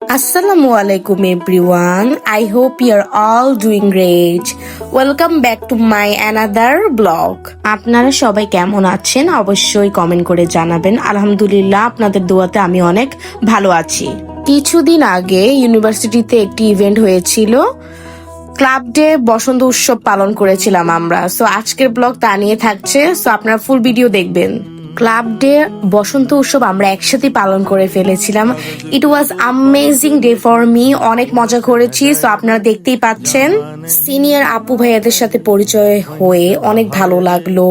Assalamu alaikum everyone. I hope you're all doing great. Welcome back to my another blog. আপনারা সবাই কেমন আছেন অবশ্যই কমেন্ট করে জানাবেন। আলহামদুলিল্লাহ আপনাদের দোয়াতে আমি অনেক ভালো আছি। কিছুদিন আগে ইউনিভার্সিটিতে একটি ইভেন্ট হয়েছিল। ক্লাব ডে বসন্ত উৎসব পালন করেছিলাম আমরা। সো আজকের ব্লগ তা নিয়ে থাকছে। সো আপনারা ফুল ভিডিও দেখবেন। ক্লাব ডে বসন্ত উৎসব আমরা একসাথে পালন করে ফেলেছিলাম। It was amazing day for me. অনেক মজা করেছি। সো আপনারা দেখতেই পাচ্ছেন। সিনিয়র আপু ভাইয়াদের সাথে পরিচয় হয়ে অনেক ভালো লাগলো।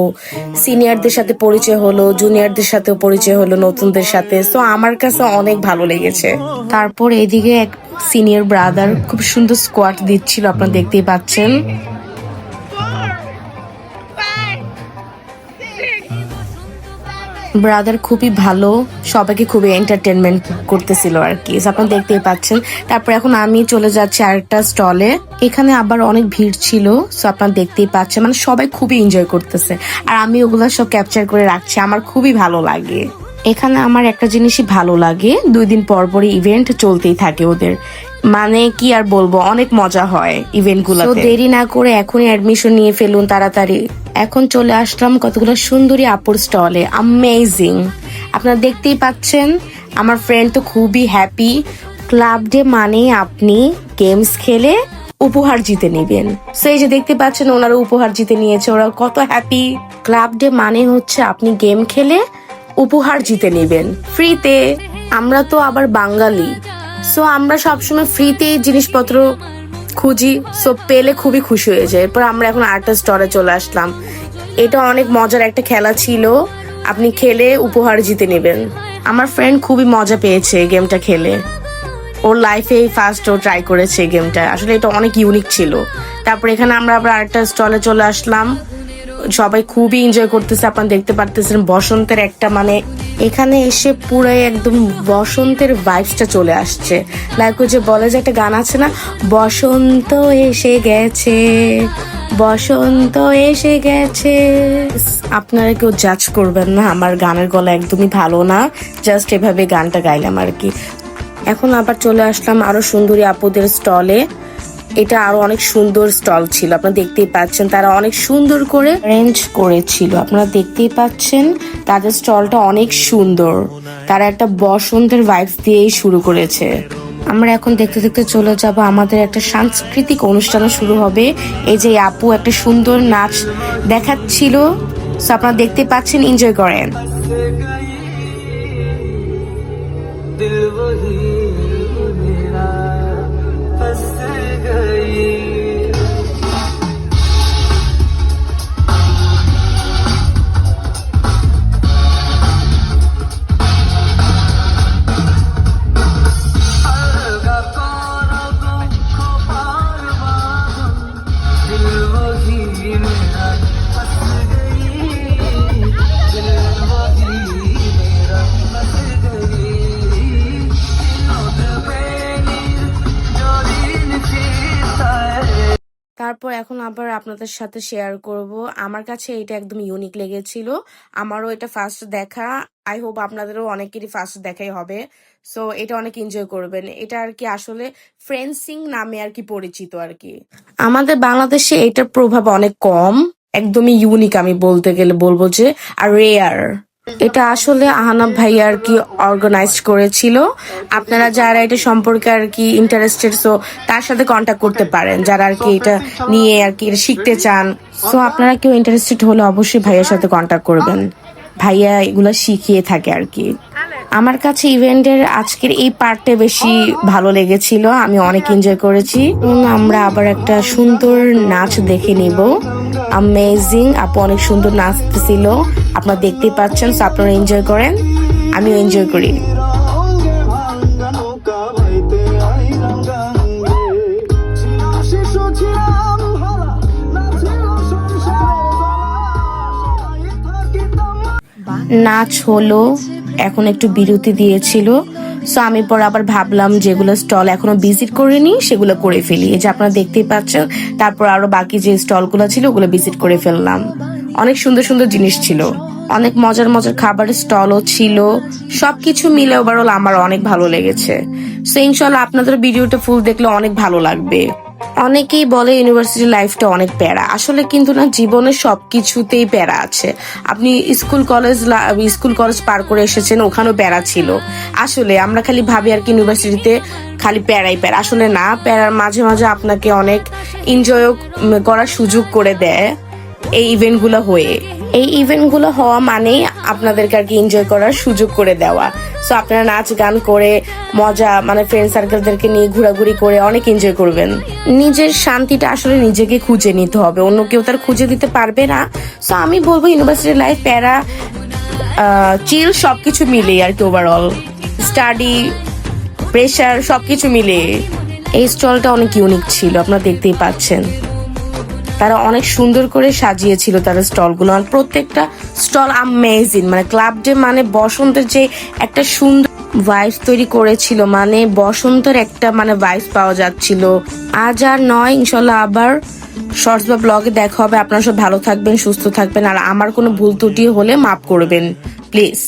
সিনিয়রদের সাথে পরিচয় হলো, জুনিয়রদের সাথেও পরিচয় হলো, নতুনদের সাথে। সো আমার কাছে অনেক ভালো লেগেছে। তারপর এদিকে এক সিনিয়র ব্রাদার খুব সুন্দর স্কোয়াট দিচ্ছিল, আপনারা দেখতেই পাচ্ছেন। ব্রাদার খুবই ভালো, সবাইকে খুবই এন্টারটেনমেন্ট করতেছিল আর কি, আপনারা দেখতেই পাচ্ছেন। তারপর এখন আমি চলে যাচ্ছি আরেকটা স্টলে। এখানে আবার অনেক ভিড় ছিল, সো আপনারা দেখতেই পাচ্ছেন, মানে সবাই খুবই এনজয় করতেছে। আর আমি ওগুলা সব ক্যাপচার করে রাখছি, আমার খুবই ভালো লাগে। এখানে আমার একটা জিনিসই ভালো লাগে, 2 দিন পর পরই ইভেন্ট চলতেই থাকে ওদের। মানে কি আর বলবো, অনেক মজা হয় ইভেন্ট গুলোতে। দেরি না করে এখনই অ্যাডমিশন নিয়ে ফেলুন তাড়াতাড়ি। এখন চলে আসলাম কতগুলো সুন্দরী আপুর স্টলে। অ্যামেজিং, আপনারা দেখতেই পাচ্ছেন। আমার ফ্রেন্ড তো খুবই হ্যাপি। ক্লাব ডে মানে আপনি গেমস খেলে উপহার জিতে নেবেন। সেই যে দেখতে পাচ্ছেন ওনারা উপহার জিতে নিয়েছে, ওরা কত হ্যাপি। ক্লাব ডে মানে হচ্ছে আপনি গেম খেলে উপহার জিতে নেবেন ফ্রিতে। আমরা তো আবার বাঙালি, সো আমরা সবসময় ফ্রিতেই জিনিসপত্র খুঁজি। সো পেলে খুবই খুশি হয়ে যায়। এরপর আমরা এখন আরেকটা স্টলে চলে আসলাম। এটা অনেক মজার একটা খেলা ছিল, আপনি খেলে উপহার জিতে নেবেন। আমার ফ্রেন্ড খুবই মজা পেয়েছে গেমটা খেলে। ওর লাইফে ফার্স্ট ও ট্রাই করেছে গেমটা। আসলে এটা অনেক ইউনিক ছিল। তারপর এখানে আমরা আবার আরেকটা স্টলে চলে আসলাম। সবাই খুবই এনজয় করতেছে, আপনারা দেখতে পারতেছেন। বসন্তের একটা মানে এখানে এসে পুরাই একদম বসন্তের ভাইবসটা চলে আসছে। লাইক ওই যে বলে যে একটা গান আছে না, বসন্ত এসে গেছে, বসন্ত এসে গেছে। আপনারা কেউ জাজ করবেন না, আমার গানের গলা একদমই ভালো না, জাস্ট এভাবে গানটা গাইলাম আর কি। এখন আবার চলে আসলাম আরো সুন্দরী আপুদের স্টলে। এটা আরো অনেক সুন্দর স্টল ছিল, আপনারা দেখতেই পাচ্ছেন। তারা অনেক সুন্দর করে অ্যারেঞ্জ করেছিল, আপনারা দেখতেই পাচ্ছেন। তাদের স্টলটা অনেক সুন্দর, তারা একটা বসন্তের ভাইবস দিয়েই শুরু করেছে। আমরা এখন দেখতে দেখতে চলে যাব, আমাদের একটা সাংস্কৃতিক অনুষ্ঠান শুরু হবে। এই যে আপু একটা সুন্দর নাচ দেখাচ্ছিল, সো আপনারা দেখতে পাচ্ছেন, এনজয় করেন। তারপর এখন আবার আপনাদের সাথে শেয়ার করব। আমার কাছে এটা একদম ইউনিক লেগেছিল, আমারও এটা ফার্স্ট দেখা। আই হোপ আপনাদেরও অনেকেরই ফার্স্ট দেখাই হবে। সো এটা অনেক এনজয় করবেন। এটা আর কি আসলে ফ্রেন্সিং নামে আর কি পরিচিত আর কি। আমাদের বাংলাদেশে এটার প্রভাব অনেক কম, একদমই ইউনিক আমি বলতে গেলে বলবো যে, আর রেয়ার। এটা আসলে আহনাব ভাই আর কি অর্গানাইজ করেছিল। আপনারা যারা এটা সম্পর্কে আর কি ইন্টারেস্টেড, সো তার সাথে কন্ট্যাক্ট করতে পারেন, যারা আর কি এটা নিয়ে আর কি এটা শিখতে চান। সো আপনারা কেউ ইন্টারেস্টেড হলে অবশ্যই ভাইয়ার সাথে কন্ট্যাক্ট করবেন, ভাইয়া এগুলো শিখিয়ে থাকে আর কি। আমার কাছে ইভেন্টের আজকের এই পার্টটা বেশি ভালো লেগেছিল, আমি অনেক এনজয় করেছি। আমরা আবার একটা সুন্দর নাচ দেখে নিব। অ্যামেজিং, আপু অনেক সুন্দর নাচতেছিল, আপনারা দেখতেই পাচ্ছেন। সো আপনারা এনজয় করেন, আমিও এনজয় করি। নাচ হলো, এখন একটু বিরতি দিয়েছিল। সো আমি পর আবার ভাবলাম যেগুলো স্টল এখনো ভিজিট করিনি সেগুলো করে ফেলি, এই যে আপনারা দেখতেই পাচ্ছেন। তারপর আরো বাকি যে স্টলগুলো ছিল ওগুলো ভিজিট করে ফেললাম, অনেক সুন্দর সুন্দর জিনিস ছিল। অনেক মজার মজার খাবারের স্টলও ছিল। সবকিছু মিলে ওভারঅল আমার অনেক ভালো লেগেছে। সো ইনশাল্লাহ আপনাদের ভিডিওটা ফুল দেখলে অনেক ভালো লাগবে। অনেকেই বলে ইউনিভার্সিটি লাইফটা অনেক প্যারা, আসলে কিন্তু না, জীবনের সবকিছুতেই প্যারা আছে। আপনি স্কুল কলেজ পার করে এসেছেন, ওখানেও প্যারা ছিল। আসলে আমরা খালি ভাবি আর কি ইউনিভার্সিটিতে খালি প্যারাই প্যারা, আসলে না, প্যারার মাঝে মাঝে আপনাকে অনেক এনজয় করার সুযোগ করে দেয় এই ইভেন্টগুলো হয়ে। এই ইভেন্টগুলো হওয়া মানেই আপনাদেরকে আর কি এনজয় করার সুযোগ করে দেওয়া। সো আপনারা নাচ গান করে মজা, মানে ফ্রেন্ড সার্কেলদেরকে নিয়ে ঘোরাঘুরি করে অনেক এনজয় করবেন। নিজের শান্তিটা আসলে নিজেকে খুঁজে নিতে হবে, অন্য কেউ তার খুঁজে দিতে পারবে না। সো আমি বলবো ইউনিভার্সিটি লাইফ প্যারা চিল সবকিছু মিলে আর কি, ওভারঅল স্টাডি প্রেশার সবকিছু মিলে। এই স্টলটা অনেক ইউনিক ছিল, আপনারা দেখতেই পাচ্ছেন। তারা অনেক সুন্দর করে সাজিয়েছিল তাদের স্টলগুলো, আর প্রত্যেকটা স্টল আমেজিং। মানে ক্লাব ডে মানে বসন্তের যে একটা সুন্দর ভাইবস তৈরি করেছিল, মানে বসন্তের একটা মানে ভাইবস পাওয়া যাচ্ছিল। আজ আর নয়, ইনশাল্লাহ আবার শর্টস বা ব্লগে দেখা হবে। আপনারা সব ভালো থাকবেন, সুস্থ থাকবেন, আর আমার কোনো ভুল ত্রুটি হলে মাফ করবেন প্লিজ।